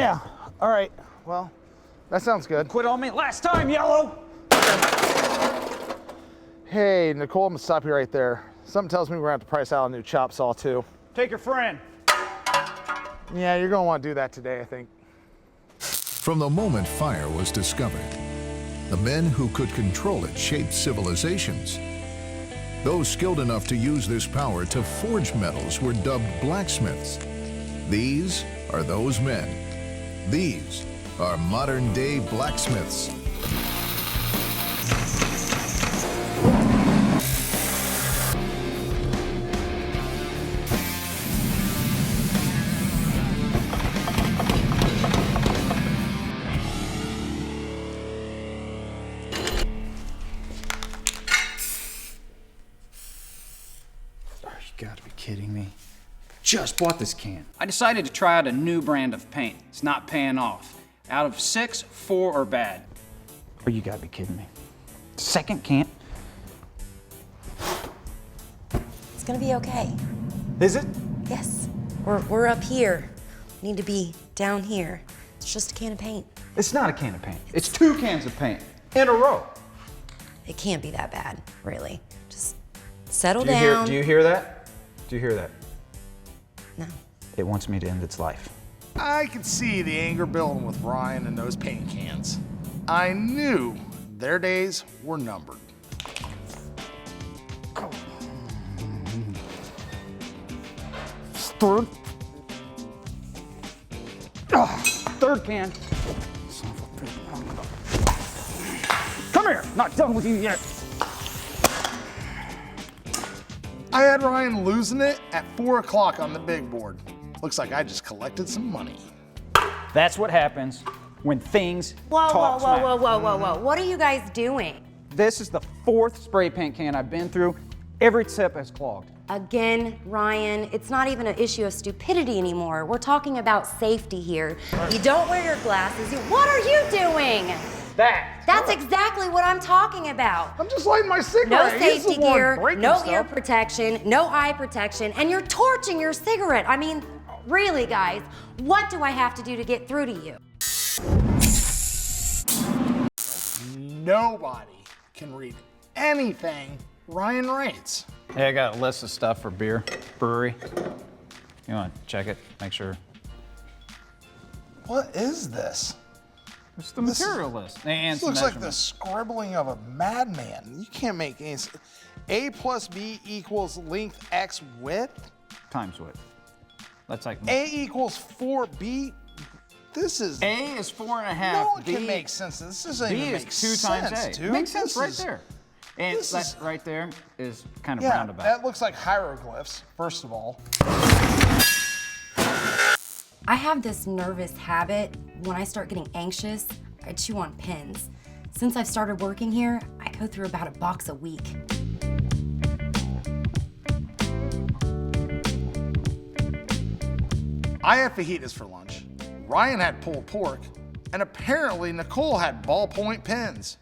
Yeah, all right. Well, that sounds good. Quit on me last time, Yellow! Hey, Nicole, I'm gonna stop you right there. Something tells me we're gonna have to price out a new chop saw too. Take your friend. Yeah, you're gonna wanna do that today, I think. From the moment fire was discovered, the men who could control it shaped civilizations. Those skilled enough to use this power to forge metals were dubbed blacksmiths. These are those men. These are modern-day blacksmiths. You gotta be kidding me. Just bought this can. I decided to try out a new brand of paint. It's not paying off. Out of 6, 4 are bad. Oh, you gotta be kidding me. Second can. It's gonna be okay. Is it? Yes, we're up here. We need to be down here. It's just a can of paint. It's not a can of paint. It's 2 cans of paint in a row. It can't be that bad, really. Just settle down. Do you hear that? Do you hear that? No. It wants me to end its life. I could see the anger building with Ryan and those paint cans. I knew their days were numbered. Third. Third can. Son of a bitch. Come here. Not done with you yet. I had Ryan losing it at 4 o'clock on the big board. Looks like I just collected some money. That's what happens when things Whoa, talk whoa, whoa, smack. whoa, whoa, whoa, whoa. What are you guys doing? This is the 4th spray paint can I've been through. Every tip has clogged. Again, Ryan, it's not even an issue of stupidity anymore. We're talking about safety here. You don't wear your glasses. What are you doing? That's exactly what I'm talking about. I'm just lighting my No cigarette. He's the safety one gear, breaking no stuff. ear protection, no eye protection, and you're torching your cigarette. I mean, really, guys, what do I have to do to get through to you? Nobody can read anything Ryan writes. Hey, I got a list of stuff for brewery. You want to check it, make sure? What is this? It's the material list. And This some looks like the measurements. scribbling of a madman. You can't make any. A plus B equals length X width. Times width. That's like A equals 4B. This is. A is 4.5. No one B, can make sense of this. This doesn't B even is make 2 sense, times A. dude. Makes sense This right is- there. And this that is- right there is kind of Yeah, roundabout. that looks like hieroglyphs, first of all. I have this nervous habit. When I start getting anxious, I chew on pins. Since I've started working here, I go through about a box a week. I had fajitas for lunch. Ryan had pulled pork. And apparently Nicole had ballpoint pens.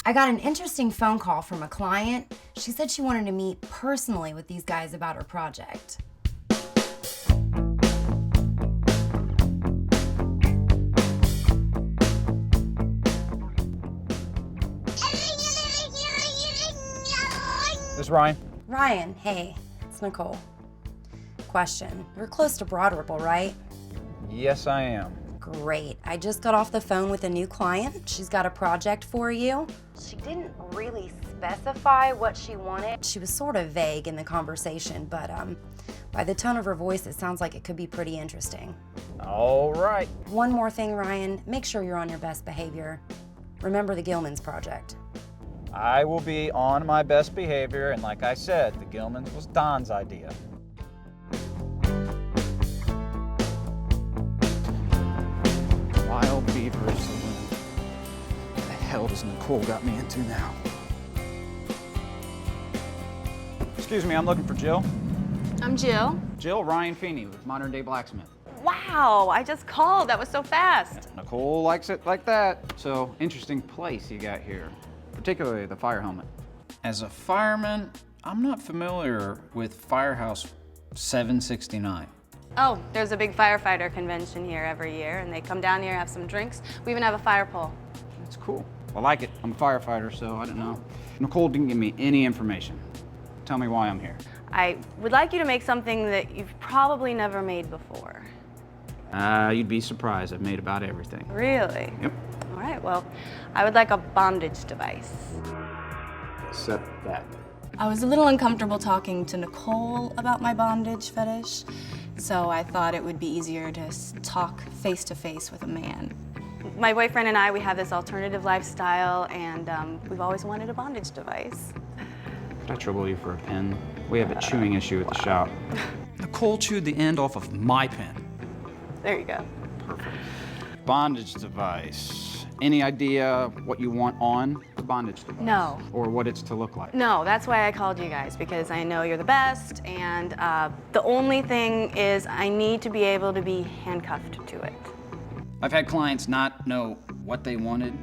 I got an interesting phone call from a client. She said she wanted to meet personally with these guys about her project. This Ryan? Ryan, hey, it's Nicole. Question, you're close to Broad Ripple, right? Yes, I am. Great. I just got off the phone with a new client. She's got a project for you. She didn't really specify what she wanted. She was sort of vague in the conversation, but by the tone of her voice, it sounds like it could be pretty interesting. All right. One more thing, Ryan, make sure you're on your best behavior. Remember the Gilman's project. I will be on my best behavior, and like I said, the Gilman's was Don's idea. Wild Beaver Saloon. What the hell does Nicole got me into now? Excuse me, I'm looking for Jill. I'm Jill. Jill, Ryan Feeney with Modern Day Blacksmith. Wow, I just called. That was so fast. Nicole likes it like that. So, interesting place you got here, particularly the fire helmet. As a fireman, I'm not familiar with Firehouse 769. Oh, there's a big firefighter convention here every year, and they come down here, have some drinks. We even have a fire pole. That's cool. I like it. I'm a firefighter, so I don't know. Nicole didn't give me any information. Tell me why I'm here. I would like you to make something that you've probably never made before. You'd be surprised. I've made about everything. Really? Yep. All right, well, I would like a bondage device. Except that. I was a little uncomfortable talking to Nicole about my bondage fetish, so I thought it would be easier to talk face to face with a man. My boyfriend and I, we have this alternative lifestyle, and we've always wanted a bondage device. Could I trouble you for a pen? We have a chewing issue at the shop. Nicole chewed the end off of my pen. There you go. Bondage device. Any idea what you want on the bondage device? No. Or what it's to look like? No, that's why I called you guys, because I know you're the best, and the only thing is I need to be able to be handcuffed to it. I've had clients not know what they wanted,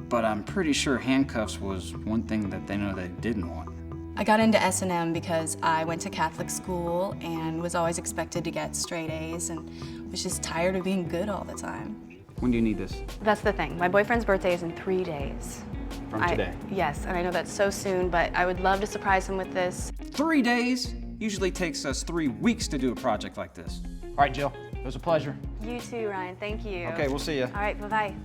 but I'm pretty sure handcuffs was one thing that they know they didn't want. I got into S&M because I went to Catholic school and was always expected to get straight A's and was just tired of being good all the time. When do you need this? That's the thing. My boyfriend's birthday is in 3 days. From today? Yes, and I know that's so soon, but I would love to surprise him with this. 3 days? Usually takes us 3 weeks to do a project like this. All right, Jill. It was a pleasure. You too, Ryan. Thank you. Okay, we'll see you. All right, bye-bye.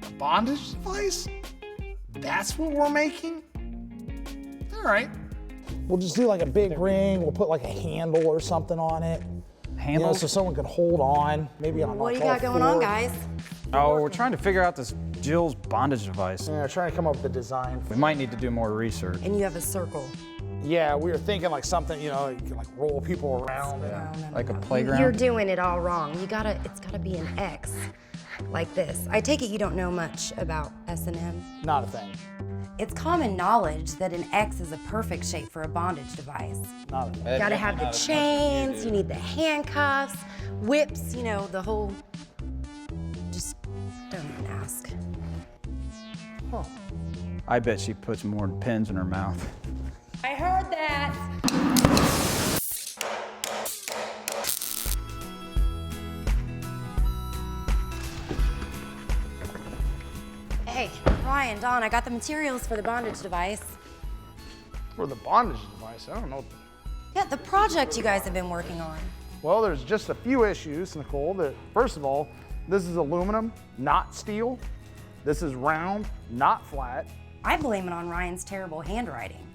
A bondage device? That's what we're making? All right. We'll just do like a big ring. We'll put like a handle or something on it. Handle? You know, so someone can hold on. Maybe on What do like you all got going on, four. guys? Oh, we're trying to figure out this Jill's bondage device. Yeah, trying to come up with a design. We might need to do more research. And you have a circle. Yeah, we were thinking like something, you know, you can like roll people around. Like a playground? You're doing it all wrong. It's gotta be an X, like this. I take it you don't know much about S&M. Not a thing. It's common knowledge that an X is a perfect shape for a bondage device. Not a thing. You gotta have the chains, you need the handcuffs, whips, you know, the whole. Just don't even ask. I bet she puts more pins in her mouth. I heard that. Hey, Ryan, Dawn, I got the materials for the bondage device. For the bondage device, I don't know. Yeah, the project you guys have been working on. Well, there's just a few issues, Nicole. That first of all, this is aluminum, not steel. This is round, not flat. I blame it on Ryan's terrible handwriting.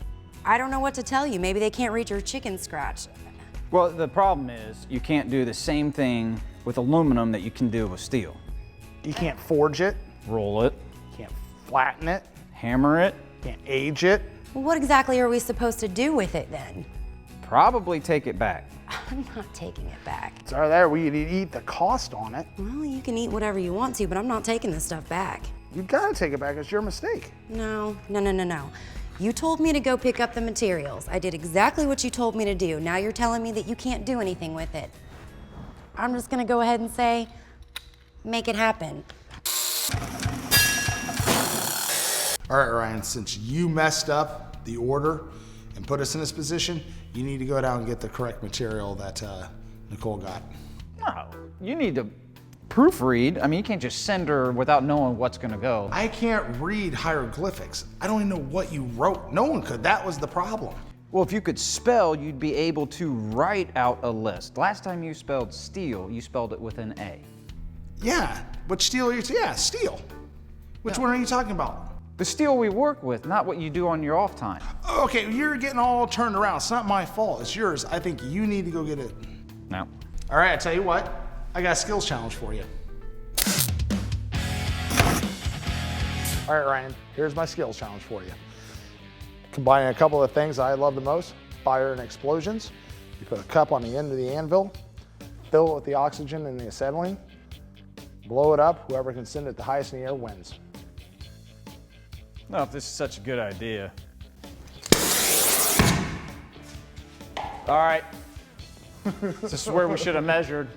I don't know what to tell you. Maybe they can't read your chicken scratch. Well, the problem is you can't do the same thing with aluminum that you can do with steel. You can't forge it, Roll it, can't flatten it, hammer it, can't age it. Well, what exactly are we supposed to do with it then? probably take it back. I'm not taking it back. Sorry, there we eat the cost on it. Well, you can eat whatever you want to, but I'm not taking this stuff back. You gotta take it back. It's your mistake. No. You told me to go pick up the materials. I did exactly what you told me to do. Now you're telling me that you can't do anything with it. I'm just gonna go ahead and say, make it happen. All right, Ryan, since you messed up the order and put us in this position, you need to go down and get the correct material that Nicole got. No, you need to proofread. I mean, you can't just send her without knowing what's gonna go. I can't read hieroglyphics. I don't even know what you wrote. No one could. That was the problem. Well, if you could spell, you'd be able to write out a list. Last time you spelled steel, you spelled it with an A. Yeah, but steel, yeah, steel. Which one are you talking about? The steel we work with, not what you do on your off time. Okay, you're getting all turned around. It's not my fault. It's yours. I think you need to go get it. No. All right, I tell you what. I got a skills challenge for you. All right, Ryan, here's my skills challenge for you. Combining a couple of things I love the most, fire and explosions. You put a cup on the end of the anvil, fill it with the oxygen and the acetylene, blow it up. Whoever can send it the highest in the air wins. No, if this is such a good idea. All right. This is where we should have measured.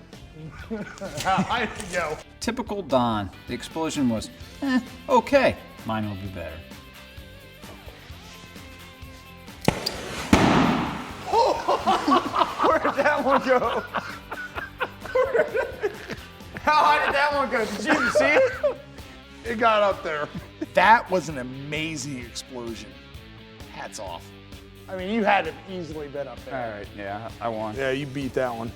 I go. Typical Don. The explosion was, okay. Mine will be better. Where'd that one go? How did that one go? Did you even see it? It got up there. That was an amazing explosion. Hats off. I mean, you had to have easily been up there. All right, yeah, I won. Yeah, you beat that one.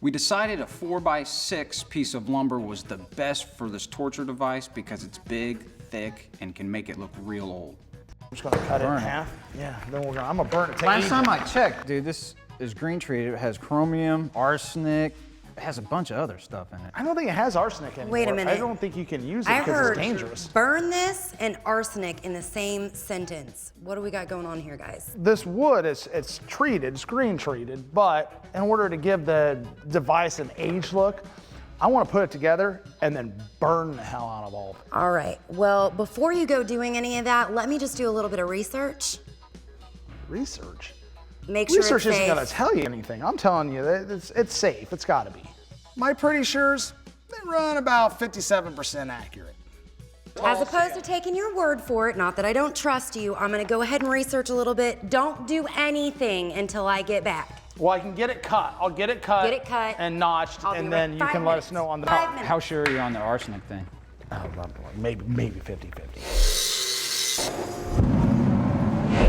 We decided a 4x6 piece of lumber was the best for this torture device because it's big, thick, and can make it look real old. I'm just gonna cut it in half. Yeah, then I'm gonna burn it. Last time I checked, dude, this is green treated. It has chromium, arsenic. It has a bunch of other stuff in it. I don't think it has arsenic anymore. Wait a minute. I don't think you can use it I because heard it's dangerous. burn this and arsenic in the same sentence. What do we got going on here, guys? This wood it's treated, it's green treated, but in order to give the device an aged look, I want to put it together and then burn the hell out of all of it. All right, well, before you go doing any of that, let me just do a little bit of research. Research? Make sure Research it's isn't safe. gonna tell you anything. I'm telling you that it's safe, it's gotta be. My Pretty Sures, they run about 57% accurate. As opposed to taking your word for it, not that I don't trust you, I'm gonna go ahead and research a little bit. Don't do anything until I get back. Well, I can get it cut. I'll get it cut. Get it cut. And notched, I'll be and right- then you 5 can let minutes. us know on the 5 minutes. How sure are you on the arsenic thing? maybe 50-50.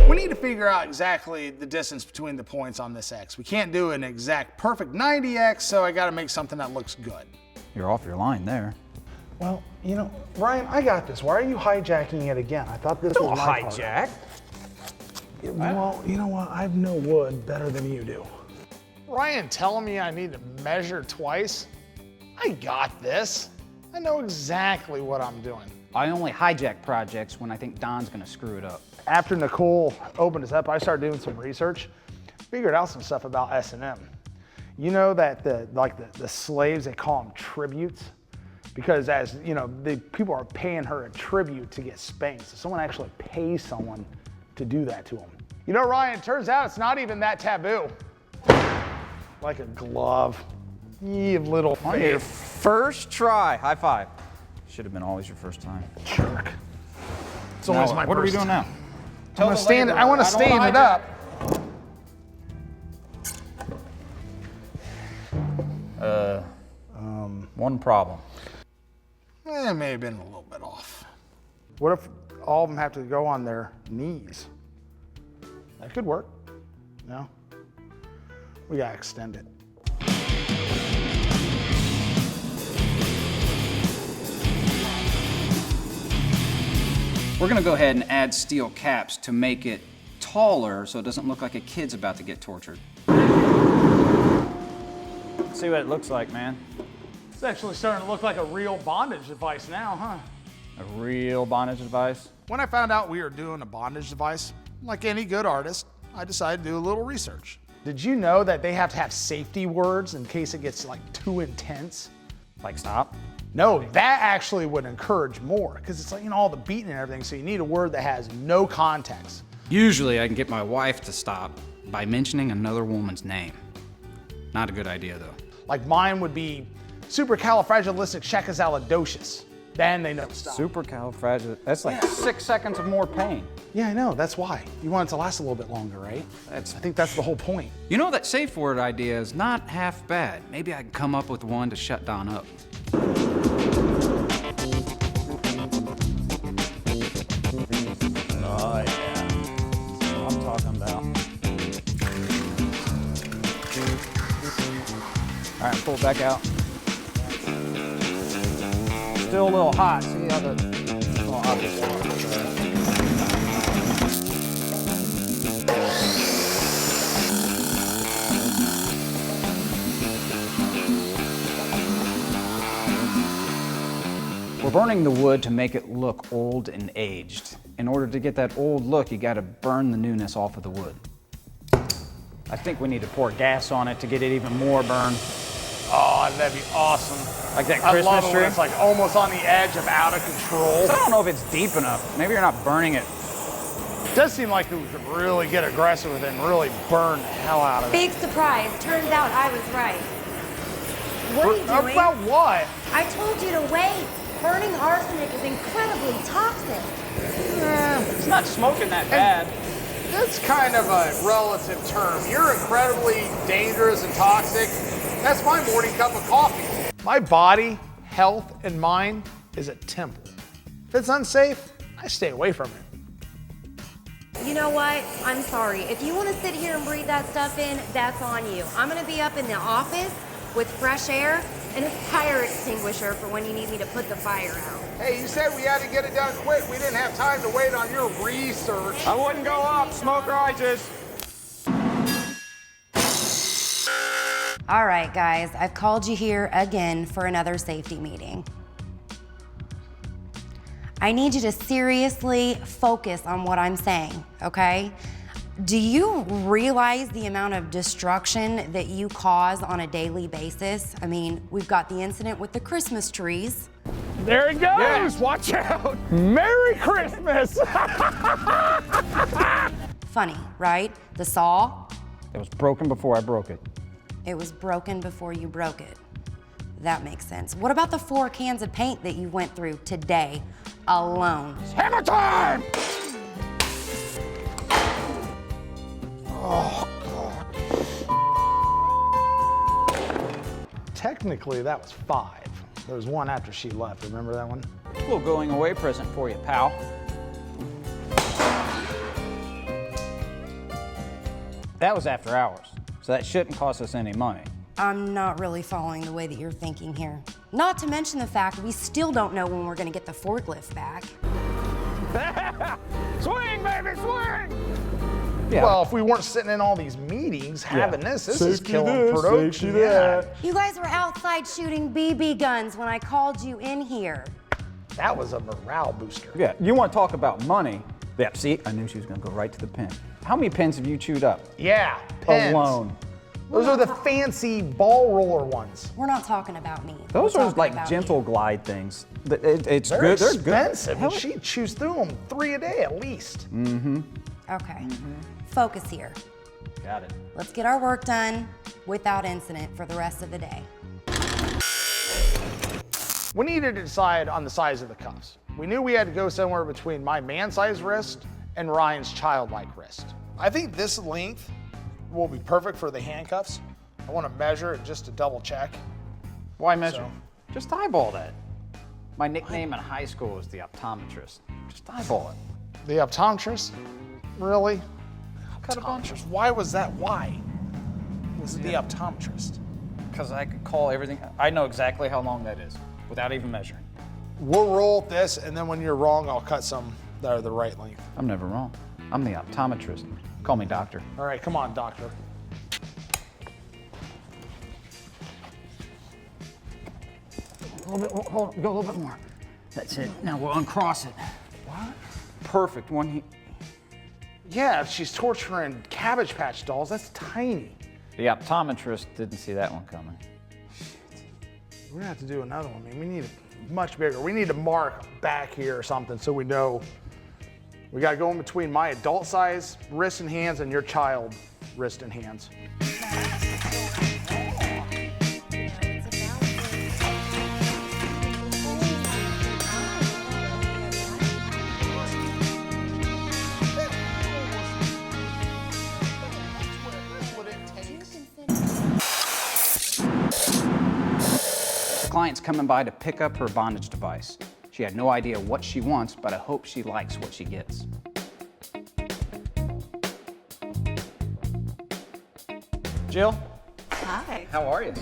We need to figure out exactly the distance between the points on this X. We can't do an exact perfect 90X, so I gotta make something that looks good. You're off your line there. Well, you know, Ryan, I got this. Why are you hijacking it again? I thought this was my part. Well, you know what? I know wood better than you do. Ryan telling me I need to measure twice? I got this. I know exactly what I'm doing. I only hijack projects when I think Don's gonna screw it up. After Nicole opened us up, I started doing some research, figured out some stuff about S&M. You know that the slaves, they call them tributes? Because as you know, the people are paying her a tribute to get spanked. So someone actually pays someone to do that to them. You know, Ryan, it turns out it's not even that taboo. Like a glove. You little On your face. first try, high five. Should have been always your first time. Jerk. It's always Now, my what are we first doing time. now? I'm gonna stand. I want to stand it up. One problem. It may have been a little bit off. What if all of them have to go on their knees? That could work. No? We gotta extend it. We're gonna go ahead and add steel caps to make it taller so it doesn't look like a kid's about to get tortured. Let's see what it looks like, man. It's actually starting to look like a real bondage device now, huh? A real bondage device. When I found out we were doing a bondage device, like any good artist, I decided to do a little research. Did you know that they have to have safety words in case it gets like too intense? Like stop? No, that actually would encourage more because it's like, you know, all the beating and everything. So you need a word that has no context. Usually I can get my wife to stop by mentioning another woman's name. Not a good idea though. Like mine would be supercalifragilisticexpialidocious. Then they know to stop. Supercalifragilistic. That's like 6 seconds of more pain. Yeah, I know. That's why. You want it to last a little bit longer, right? I think that's the whole point. You know, that safe word idea is not half bad. Maybe I can come up with one to shut Don up. Oh yeah. That's what I'm talking about. All right, pull it back out. Still a little hot. See how the little hot is. We're burning the wood to make it look old and aged. In order to get that old look, you gotta burn the newness off of the wood. I think we need to pour gas on it to get it even more burned. Oh, that'd be awesome. Like that I love Christmas it tree. when it's like almost on the edge of out of control. I don't know if it's deep enough. Maybe you're not burning it. It does seem like we could really get aggressive with it and really burn the hell out of it. Big surprise. Turns out I was right. What are you doing? About what? I told you to wait. Burning arsenic is incredibly toxic. It's not smoking that bad. That's kind of a relative term. You're incredibly dangerous and toxic. That's my morning cup of coffee. My body, health, and mind is a temple. If it's unsafe, I stay away from it. You know what? I'm sorry. If you want to sit here and breathe that stuff in, that's on you. I'm going to be up in the office with fresh air and a fire extinguisher for when you need me to put the fire out. Hey, you said we had to get it done quick. We didn't have time to wait on your research. I wouldn't go up. Smoke rises. All right, guys, I've called you here again for another safety meeting. I need you to seriously focus on what I'm saying, okay? Do you realize the amount of destruction that you cause on a daily basis? I mean, we've got the incident with the Christmas trees. There it goes. Watch out. Merry Christmas. Funny, right? The saw, It was broken before I broke it. it was broken before you broke it. That makes sense. What about the 4 cans of paint that you went through today alone? Hammer time. Technically, that was 5. There was one after she left. Remember that one? A little going away present for you, pal. That was after hours, so that shouldn't cost us any money. I'm not really following the way that you're thinking here. Not to mention the fact we still don't know when we're gonna get the forklift back. Swing, baby, swing. Yeah. Well, if we weren't sitting in all these meetings having this is Safety killing this, production. safety that. You guys were outside shooting BB guns when I called you in here. That was a morale booster. Yeah, you want to talk about money? Yeah, see, I knew she was going to go right to the pin. How many pins have you chewed up? Yeah, pins. Alone. Those are the fancy ball roller ones. We're not talking about me. Those We're are talking like about gentle you. glide things. It's They're good. They're expensive. good. And she chews through them 3 a day at least. Okay, focus here. Got it. Let's get our work done without incident for the rest of the day. We needed to decide on the size of the cuffs. We knew we had to go somewhere between my man-sized wrist and Ryan's childlike wrist. I think this length will be perfect for the handcuffs. I want to measure it just to double check. Why measure? So- Just eyeball that. My nickname in high school was the optometrist. Just eyeball it. The optometrist? Really? Cut a bunch. Optometrist? Why was that? Why? Was it the optometrist? Because I could call everything. I know exactly how long that is without even measuring. We'll roll with this, and then when you're wrong, I'll cut some that are the right length. I'm never wrong. I'm the optometrist. Call me doctor. All right, come on, doctor. A little bit, hold on, go a little bit more. That's it. Now we'll uncross it. What? Perfect. Yeah, she's torturing Cabbage Patch dolls. That's tiny. The optometrist didn't see that one coming. We're gonna have to do another one. I mean, we need it much bigger. We need to mark back here or something so we know. We gotta go in between my adult size wrist and hands and your child wrist and hands. The client's coming by to pick up her bondage device. She had no idea what she wants, but I hope she likes what she gets. Jill? Hi. How are you?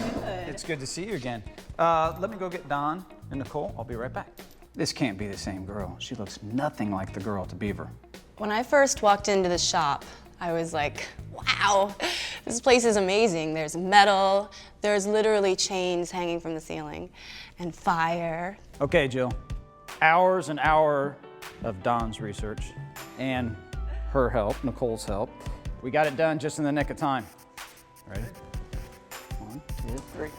It's good to see you again. Let me go get Don and Nicole. I'll be right back. This can't be the same girl. She looks nothing like the girl at the Beaver. When I first walked into the shop, I was like, wow, this place is amazing. There's metal, there's literally chains hanging from the ceiling, and fire. Okay, Jill. Hours and hours of Don's research and her help, Nicole's help. We got it done just in the nick of time. Ready? 1, 2, 3.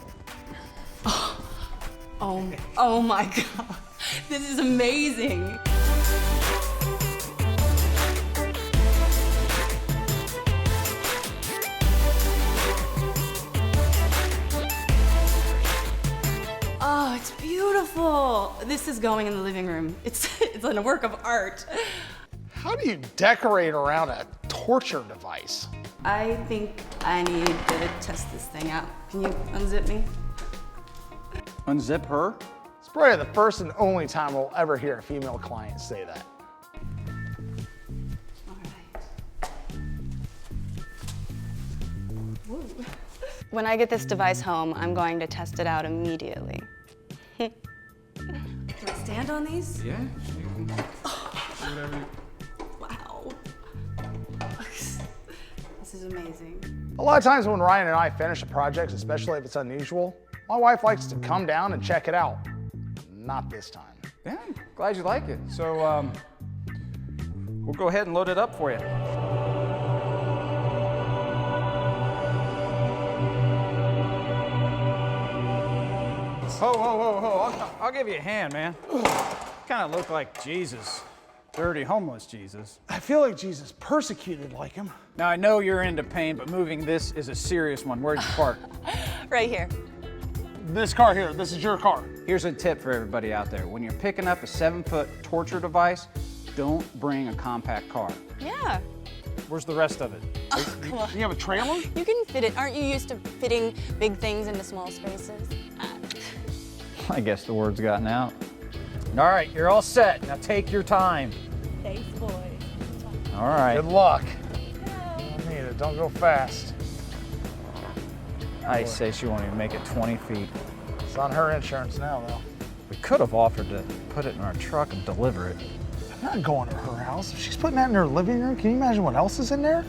Oh my God, this is amazing. Oh, it's beautiful. This is going in the living room. It's a work of art. How do you decorate around a torture device? I think I need to test this thing out. Can you unzip me? Unzip her? It's probably the first and only time we'll ever hear a female client say that. All right. Whoa. When I get this device home, I'm going to test it out immediately. Can I stand on these? Yeah. Wow. This is amazing. A lot of times when Ryan and I finish a project, especially if it's unusual, my wife likes to come down and check it out. Not this time. Yeah, glad you like it. So, we'll go ahead and load it up for you. Whoa, whoa, whoa, whoa. I'll give you a hand, man. Kind of look like Jesus. Dirty, homeless Jesus. I feel like Jesus persecuted like him. Now, I know you're into pain, but moving this is a serious one. Where'd you park? Right here. This car here, this is your car. Here's a tip for everybody out there. When you're picking up a 7-foot torture device, don't bring a compact car. Yeah. Where's the rest of it? Oh, come on. You have a trailer? You can fit it. Aren't you used to fitting big things into small spaces? I guess the word's gotten out. All right, you're all set. Now take your time. Thanks, boys. All right. Good luck. Don't need it, don't go fast. I say she won't even make it 20 feet. It's on her insurance now, though. We could have offered to put it in our truck and deliver it. I'm not going to her house. If she's putting that in her living room, can you imagine what else is in there?